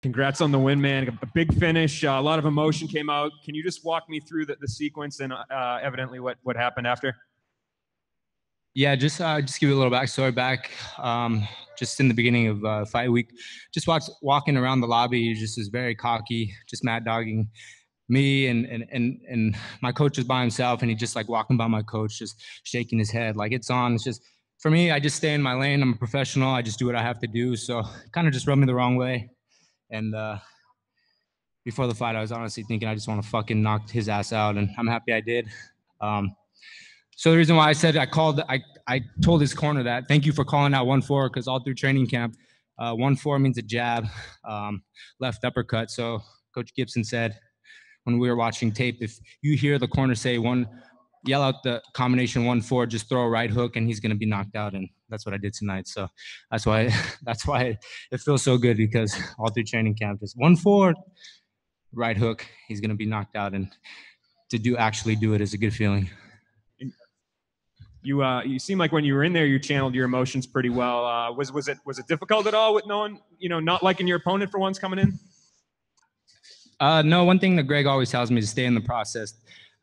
Congrats on the win, man. A big finish. A lot of emotion came out. Can you just walk me through the sequence and evidently what happened after? Yeah, just give you a little backstory back. Just in the beginning of fight week, just walking around the lobby, he just is very cocky, just mad dogging me and my coach is by himself, and he just like walking by my coach, just shaking his head like it's on. It's just for me, I just stay in my lane. I'm a professional. I just do what I have to do. So kind of just rubbed me the wrong way. And before the fight, I was honestly thinking I just want to fucking knock his ass out, and I'm happy I did. So the reason why I said I told his corner that thank you for calling out 1-4, because all through training camp, 1-4 means a jab, left uppercut. So Coach Gibson said when we were watching tape, if you hear the corner say yell out the combination 1-4, just throw a right hook and he's gonna be knocked out. And that's what I did tonight. So that's why it feels so good, because all through training camp, just 1-4, right hook, he's gonna be knocked out. And to actually do it is a good feeling. You seem like when you were in there, you channeled your emotions pretty well. Was it difficult at all with knowing, not liking your opponent for once coming in? No, one thing that Greg always tells me is to stay in the process,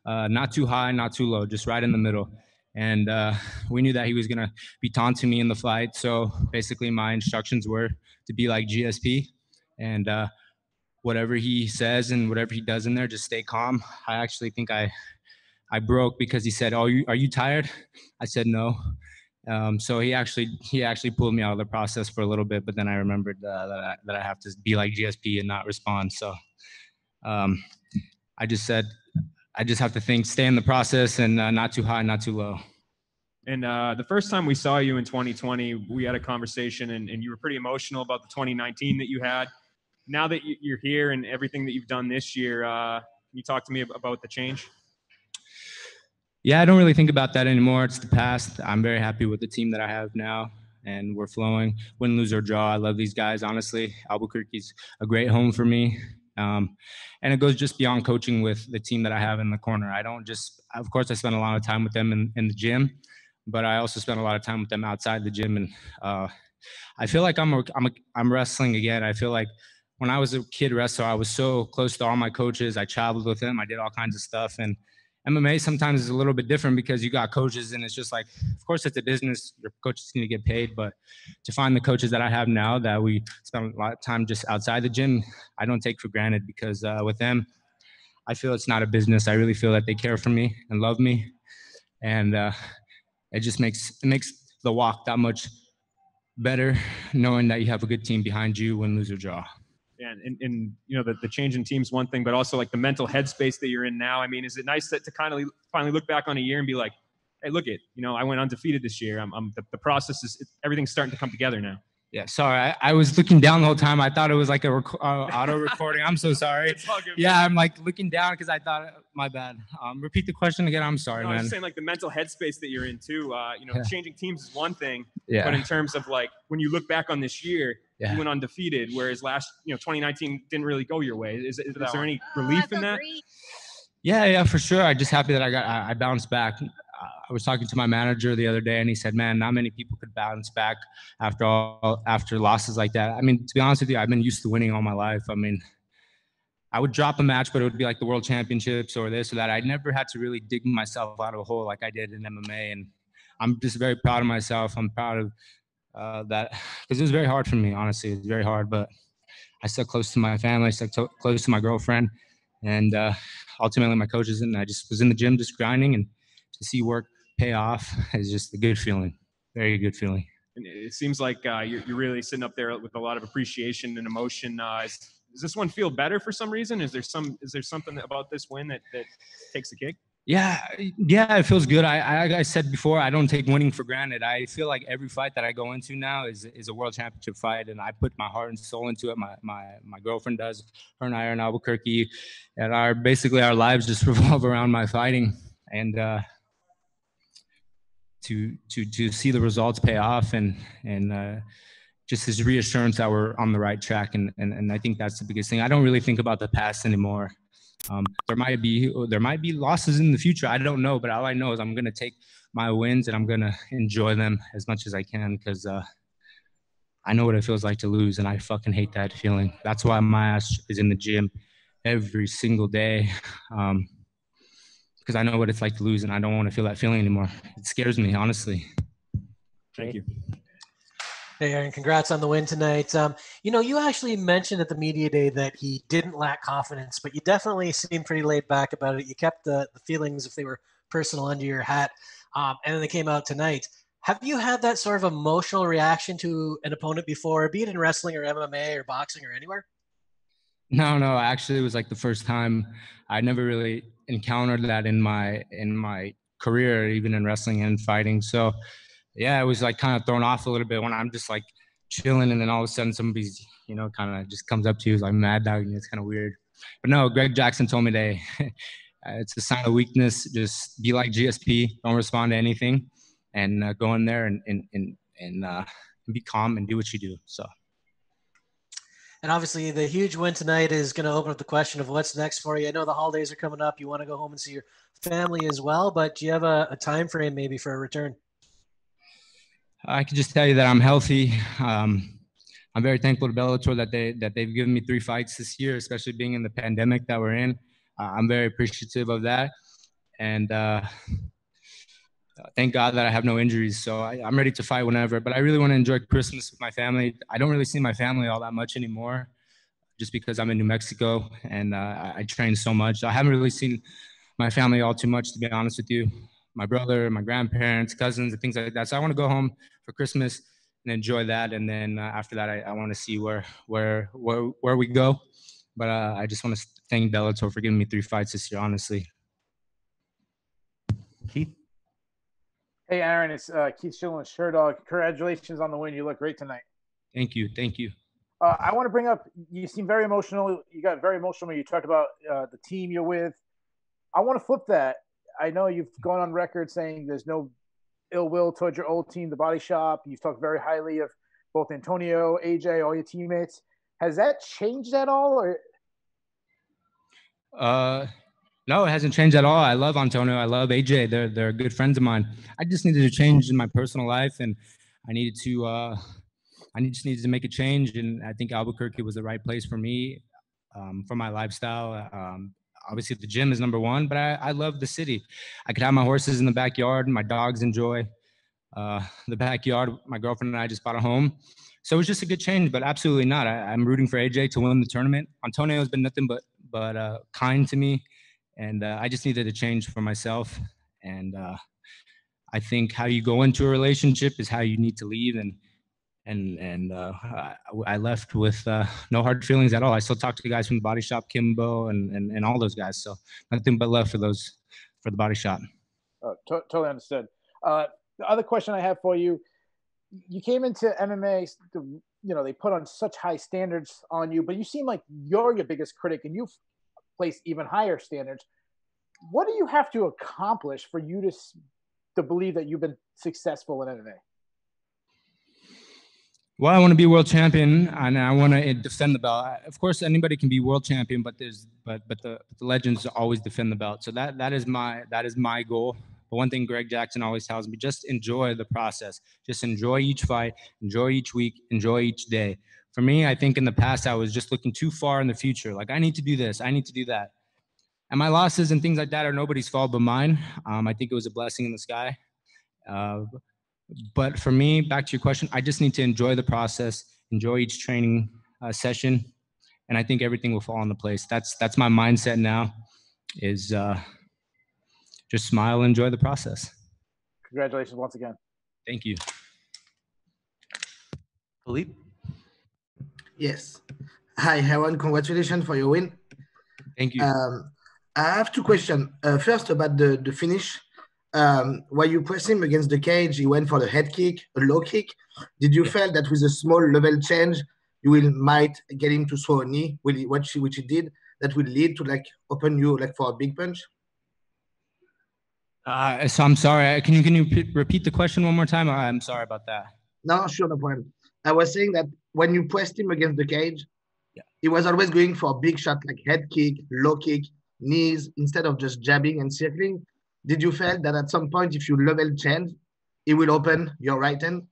not too high, not too low, just right in the middle. And we knew that he was gonna be taunting me in the fight, so basically my instructions were to be like GSP, and whatever he says and whatever he does in there, just stay calm. I actually think I broke because he said, "Oh, are you tired?" I said no. So he actually pulled me out of the process for a little bit, but then I remembered that I have to be like GSP and not respond. So I just said I just have to stay in the process and not too high, not too low. And the first time we saw you in 2020, we had a conversation, and you were pretty emotional about the 2019 that you had. Now that you're here and everything that you've done this year, can you talk to me about the change? Yeah, I don't really think about that anymore. It's the past. I'm very happy with the team that I have now, and we're flowing. Win, lose, or draw. I love these guys, honestly. Albuquerque's a great home for me. And it goes just beyond coaching with the team that I have in the corner. Of course, I spend a lot of time with them in the gym, but I also spend a lot of time with them outside the gym. And I feel like I'm wrestling again. I feel like when I was a kid wrestler, I was so close to all my coaches. I traveled with them. I did all kinds of stuff. And MMA sometimes is a little bit different because you got coaches, and it's just like, of course, it's a business. Your coaches need to get paid, but to find the coaches that I have now that we spend a lot of time just outside the gym, I don't take for granted, because with them, I feel it's not a business. I really feel that they care for me and love me, and it just makes the walk that much better, knowing that you have a good team behind you, win, lose, or draw. Yeah, and the change in team's one thing, but also like the mental headspace that you're in now. I mean, is it nice to kind of finally look back on a year and be like, hey, look it, I went undefeated this year. The process is, everything's starting to come together now. Yeah, sorry. I was looking down the whole time. I thought it was like a auto recording. I'm so sorry. It's all good, yeah, I'm like looking down because I thought, my bad. Repeat the question again. I'm sorry, man. I was saying like the mental headspace that you're in too. Changing teams is one thing, yeah. But in terms of like when you look back on this year, yeah. You went undefeated, whereas 2019 didn't really go your way. Is there any relief in that? Yeah, for sure. I'm just happy that I bounced back. I was talking to my manager the other day, and he said, man, not many people could bounce back after losses like that. I mean, to be honest with you, I've been used to winning all my life. I mean, I would drop a match, but it would be like the World Championships or this or that. I never had to really dig myself out of a hole like I did in MMA, and I'm just very proud of myself. I'm proud of that, because it was very hard for me, honestly. It was very hard, but I stuck close to my family, I stuck close to my girlfriend, and ultimately my coaches, and I just was in the gym just grinding, and to see work pay off is just a good feeling, very good feeling. And it seems like you're really sitting up there with a lot of appreciation and emotion. Does this one feel better for some reason? Is there something about this win that takes the cake? Yeah, it feels good. I said before, I don't take winning for granted. I feel like every fight that I go into now is a world championship fight, and I put my heart and soul into it. My girlfriend does. Her and I are in Albuquerque, and our lives just revolve around my fighting. And to see the results pay off and just this reassurance that we're on the right track, and I think that's the biggest thing. I don't really think about the past anymore. There might be losses in the future. I don't know, but all I know is I'm gonna take my wins and I'm gonna enjoy them as much as I can, because I know what it feels like to lose, and I fucking hate that feeling. That's why my ass is in the gym every single day, because I know what it's like to lose, and I don't want to feel that feeling anymore. It scares me, honestly. Thank you. Hey, Aaron, congrats on the win tonight. You actually mentioned at the media day that he didn't lack confidence, but you definitely seemed pretty laid back about it. You kept the feelings, if they were personal, under your hat, and then they came out tonight. Have you had that sort of emotional reaction to an opponent before, be it in wrestling or MMA or boxing or anywhere? No, actually, it was like the first time. I never really encountered that in my career, even in wrestling and fighting. So, yeah, it was like kind of thrown off a little bit when I'm just like chilling, and then all of a sudden somebody's kind of just comes up to you, is like mad dog, and it's kind of weird. But no, Greg Jackson told me today, it's a sign of weakness. Just be like GSP, don't respond to anything, and go in there and be calm and do what you do. So. And obviously, the huge win tonight is going to open up the question of what's next for you. I know the holidays are coming up. You want to go home and see your family as well, but do you have a time frame maybe for a return? I can just tell you that I'm healthy. I'm very thankful to Bellator that they've given me 3 fights this year, especially being in the pandemic that we're in. I'm very appreciative of that, and thank God that I have no injuries. So I'm ready to fight whenever. But I really want to enjoy Christmas with my family. I don't really see my family all that much anymore, just because I'm in New Mexico and I train so much. I haven't really seen my family all too much, to be honest with you. My brother, my grandparents, cousins, and things like that. So I want to go home for Christmas and enjoy that. And then after that, I want to see where we go. But I just want to thank Bellator for giving me 3 fights this year, honestly. Keith? Hey, Aaron, it's Keith Schilling, Sherdog. Congratulations on the win. You look great tonight. Thank you. I want to bring up, you seem very emotional. You got very emotional when you talked about the team you're with. I want to flip that. I know you've gone on record saying there's no ill will towards your old team, the Body Shop. You've talked very highly of both Antonio, AJ, all your teammates. Has that changed at all? No, it hasn't changed at all. I love Antonio. I love AJ. They're good friends of mine. I just needed to change in my personal life, and I just needed to make a change. And I think Albuquerque was the right place for me, for my lifestyle. Obviously, the gym is number one, but I love the city. I could have my horses in the backyard. My dogs enjoy the backyard. My girlfriend and I just bought a home. So it was just a good change, but absolutely not. I'm rooting for AJ to win the tournament. Antonio has been nothing but kind to me, and I just needed a change for myself. And I think how you go into a relationship is how you need to leave. And I left with no hard feelings at all. I still talk to the guys from the Body Shop, Kimbo, and all those guys. So nothing but love for the Body Shop. Totally understood. The other question I have for you, you came into MMA, they put on such high standards on you, but you seem like you're your biggest critic and you've placed even higher standards. What do you have to accomplish for you to believe that you've been successful in MMA? Well, I want to be world champion, and I want to defend the belt. Of course, anybody can be world champion, but the legends always defend the belt. So that is my goal. But one thing Greg Jackson always tells me: just enjoy the process. Just enjoy each fight, enjoy each week, enjoy each day. For me, I think in the past I was just looking too far in the future. Like, I need to do this, I need to do that, and my losses and things like that are nobody's fault but mine. I think it was a blessing in the sky. But for me, back to your question, I just need to enjoy the process, enjoy each training session, and I think everything will fall into place. That's my mindset now, is just smile and enjoy the process. Congratulations once again. Thank you. Philippe? Yes. Hi, Aaron. Congratulations for your win. Thank you. I have 2 questions. First, about the finish. While you press him against the cage, he went for the head kick, a low kick. Did you feel that with a small level change, you might get him to throw a knee, which he did, that will lead to open you for a big punch? So I'm sorry. Can you repeat the question one more time? I'm sorry about that. No, sure, no problem. I was saying that when you pressed him against the cage, he was always going for a big shot, like head kick, low kick, knees, instead of just jabbing and circling. Did you feel that at some point, if you level change, it will open your right hand?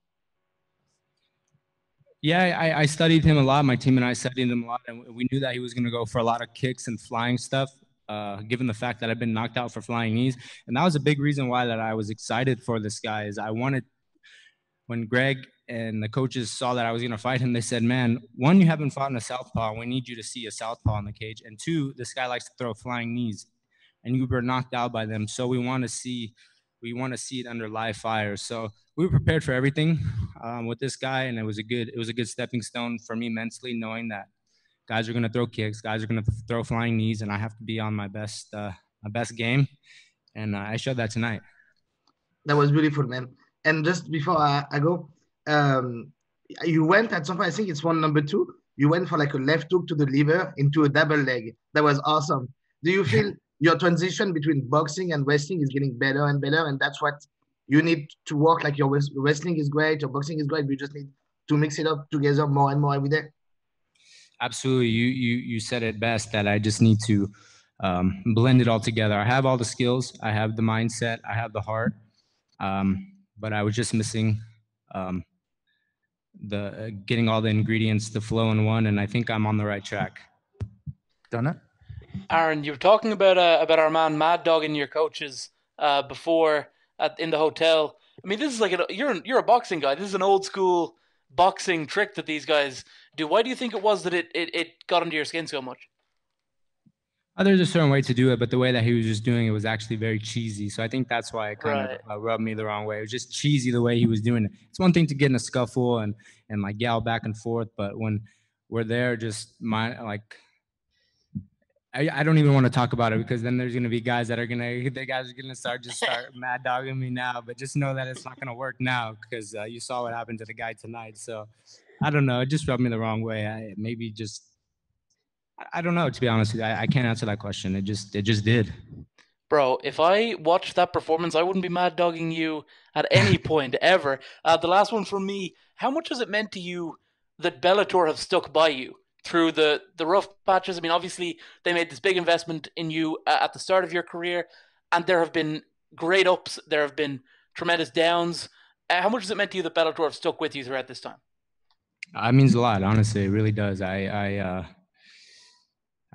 Yeah, I studied him a lot. My team and I studied him a lot, and we knew that he was going to go for a lot of kicks and flying stuff. Given the fact that I've been knocked out for flying knees, and that was a big reason why that I was excited for this guy. Is I wanted when Greg and the coaches saw that I was going to fight him, they said, "Man, one, you haven't fought in a southpaw. We need you to see a southpaw in the cage, and two, this guy likes to throw flying knees, and you were knocked out by them. So we want to see it under live fire." So we were prepared for everything with this guy, and it was a good stepping stone for me mentally, knowing that guys are going to throw kicks, guys are going to throw flying knees, and I have to be on my best game, and I showed that tonight. That was beautiful, man. And just before I go, you went at some point, I think it's one number 2. You went for like a left hook to the liver into a double leg. That was awesome. Do you feel your transition between boxing and wrestling is getting better and better, and that's what you need to work? Like your wrestling is great, your boxing is great, but you just need to mix it up together more and more every day? Absolutely. You said it best, that I just need to blend it all together. I have all the skills, I have the mindset, I have the heart, but I was just missing getting all the ingredients to flow in one, and I think I'm on the right track. Donna? Aaron, you were talking about our man Mad Dog and your coaches before in the hotel. I mean, this is like you're a boxing guy. This is an old school boxing trick that these guys do. Why do you think it was that it got under your skin so much? There's a certain way to do it, but the way that he was just doing it was actually very cheesy. So I think that's why it kind of rubbed me the wrong way. It was just cheesy the way he was doing it. It's one thing to get in a scuffle and like yell back and forth, but when we're there, just I don't even want to talk about it, because then there's going to be guys that are going to start mad dogging me now. But just know that it's not going to work now, because you saw what happened to the guy tonight. So I don't know. It just rubbed me the wrong way. I don't know, to be honest with you. I can't answer that question. It just did. Bro, if I watched that performance, I wouldn't be mad dogging you at any point ever. The last one from me, how much has it meant to you that Bellator have stuck by you through the rough patches? I mean, obviously, they made this big investment in you at the start of your career, and there have been great ups, there have been tremendous downs. How much has it meant to you that Bellator have stuck with you throughout this time? It means a lot, honestly. It really does. I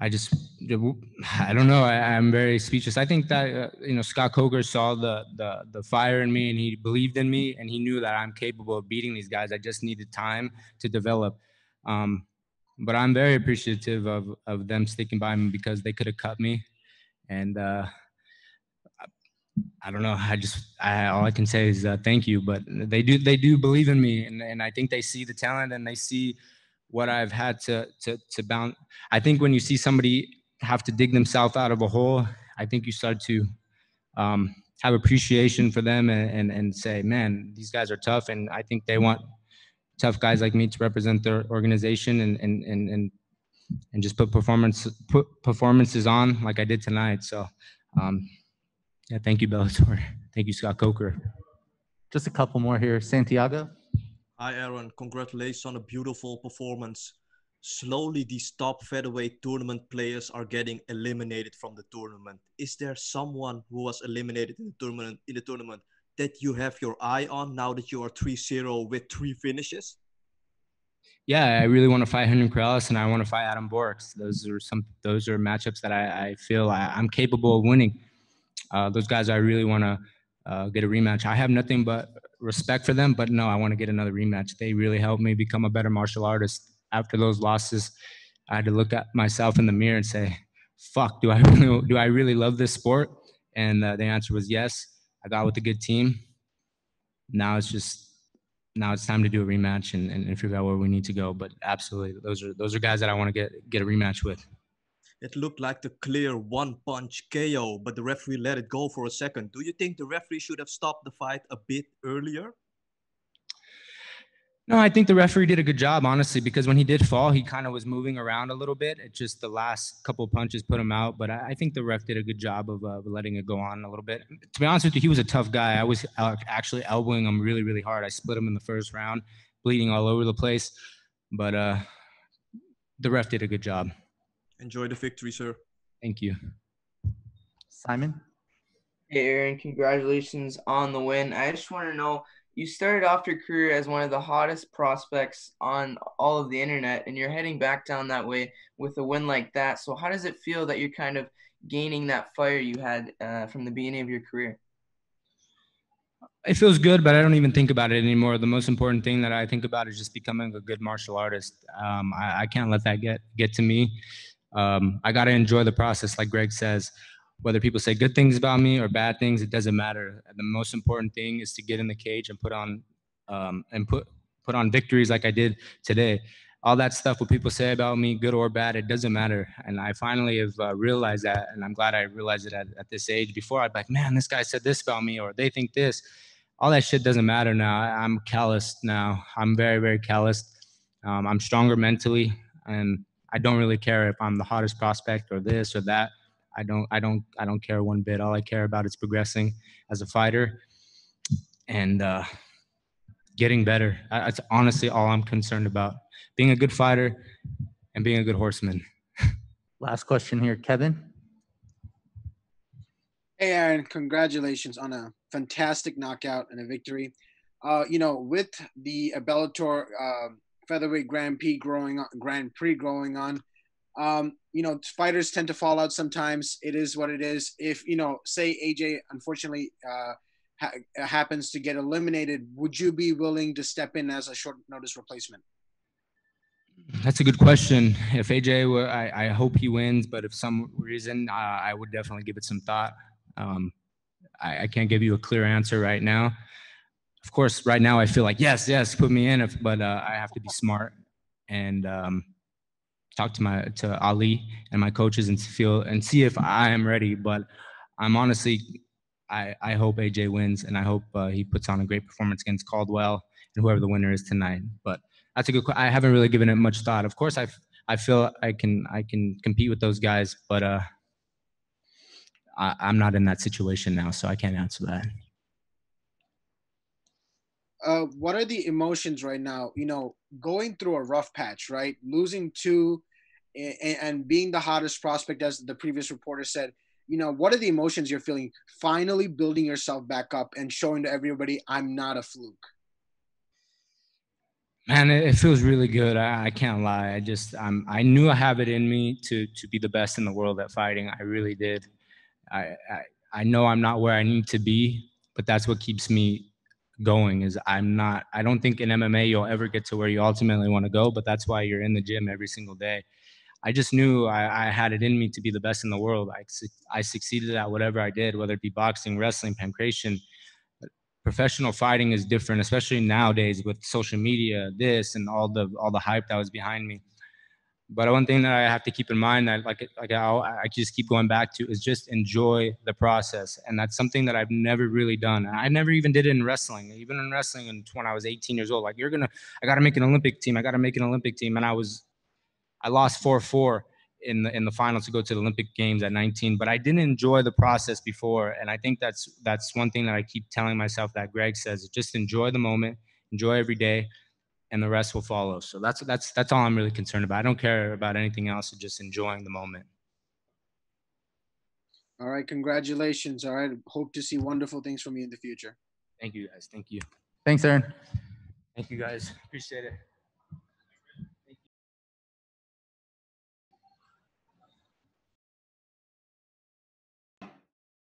don't know. I'm very speechless. I think that Scott Coker saw the fire in me, and he believed in me, and he knew that I'm capable of beating these guys. I just needed time to develop. But I'm very appreciative of them sticking by me, because they could have cut me, and I don't know. All I can say is thank you. But they do believe in me, and I think they see the talent, and they see what I've had to bounce. I think when you see somebody have to dig themselves out of a hole, I think you start to have appreciation for them and say, man, these guys are tough. And I think they want tough guys like me to represent their organization and just put performances on like I did tonight. So yeah, thank you, Bellator. Thank you, Scott Coker. Just a couple more here. Santiago? Hi, Aaron. Congratulations on a beautiful performance. Slowly, these top featherweight tournament players are getting eliminated from the tournament. Is there someone who was eliminated in the tournament that you have your eye on now that you are 3-0 with 3 finishes? Yeah, I really want to fight Henry Corrales, and I want to fight Adam Borks. Those are matchups that I feel I'm capable of winning. Those guys I really want to get a rematch. I have nothing but respect for them, but no, I want to get another rematch. They really helped me become a better martial artist. After those losses, I had to look at myself in the mirror and say, fuck, do I really love this sport? And the answer was yes. I got with a good team. Now it's time to do a rematch and figure out where we need to go. But absolutely, those are guys that I want to get a rematch with. It looked like the clear one-punch KO, but the referee let it go for a second. Do you think the referee should have stopped the fight a bit earlier? No, I think the referee did a good job, honestly, because when he did fall, he kind of was moving around a little bit. It just the last couple of punches put him out. But I think the ref did a good job of letting it go on a little bit. To be honest with you, he was a tough guy. I was actually elbowing him really, really hard. I split him in the first round, bleeding all over the place. But the ref did a good job. Enjoy the victory, sir. Thank you. Simon? Hey, Aaron, congratulations on the win. I just want to know, you started off your career as one of the hottest prospects on all of the internet, and you're heading back down that way with a win like that. So how does it feel that you're kind of gaining that fire you had from the beginning of your career? It feels good, but I don't even think about it anymore. The most important thing that I think about is just becoming a good martial artist. I can't let that get to me. I got to enjoy the process, like Greg says. Whether people say good things about me or bad things, it doesn't matter. The most important thing is to get in the cage and put on victories like I did today. All that stuff, what people say about me, good or bad, it doesn't matter. And I finally have realized that, and I'm glad I realized it at this age. Before, I'd be like, man, this guy said this about me, or they think this. All that shit doesn't matter now. I'm calloused now. I'm very, very calloused. I'm stronger mentally, and I don't really care if I'm the hottest prospect or this or that. I don't care one bit. All I care about is progressing as a fighter and getting better. That's honestly all I'm concerned about. Being a good fighter and being a good horseman. Last question here, Kevin. Hey, Aaron, congratulations on a fantastic knockout and a victory. With the Bellator featherweight Grand Prix growing on, fighters tend to fall out sometimes. It is what it is. If, say AJ unfortunately happens to get eliminated, would you be willing to step in as a short notice replacement? That's a good question. If AJ were, I hope he wins, but if some reason, I would definitely give it some thought. I can't give you a clear answer right now. Of course, right now I feel like, yes, put me in, but I have to be smart and talk to Ali and my coaches and see if I am ready. But I'm honestly, I hope AJ wins, and I hope he puts on a great performance against Caldwell and whoever the winner is tonight. But that's a good question. I haven't really given it much thought. Of course, I feel I can compete with those guys, but I'm not in that situation now, so I can't answer that. What are the emotions right now? Going through a rough patch, right? Losing two and being the hottest prospect, as the previous reporter said. What are the emotions you're feeling? Finally building yourself back up and showing to everybody, I'm not a fluke. Man, it feels really good. I can't lie. I knew I have it in me to be the best in the world at fighting. I really did. I know I'm not where I need to be, but that's what keeps me going. I don't think in MMA you'll ever get to where you ultimately want to go, but that's why you're in the gym every single day. I just knew I had it in me to be the best in the world. I succeeded at whatever I did, whether it be boxing, wrestling, pancration. Professional fighting is different, especially nowadays with social media, this and all the hype that was behind me. But one thing that I have to keep in mind that I just keep going back to is just enjoy the process. And that's something that I've never really done. I never even did it in wrestling. Even in wrestling, and when I was 18 years old, I got to make an Olympic team. And I lost 4-4 in the final to go to the Olympic Games at 19. But I didn't enjoy the process before. And I think that's one thing that I keep telling myself that Greg says, just enjoy the moment, enjoy every day, and the rest will follow. So that's all I'm really concerned about. I don't care about anything else, just enjoying the moment. All right, congratulations. All right, hope to see wonderful things from you in the future. Thank you, guys. Thank you. Thanks, Aaron. Thank you, guys. Appreciate it.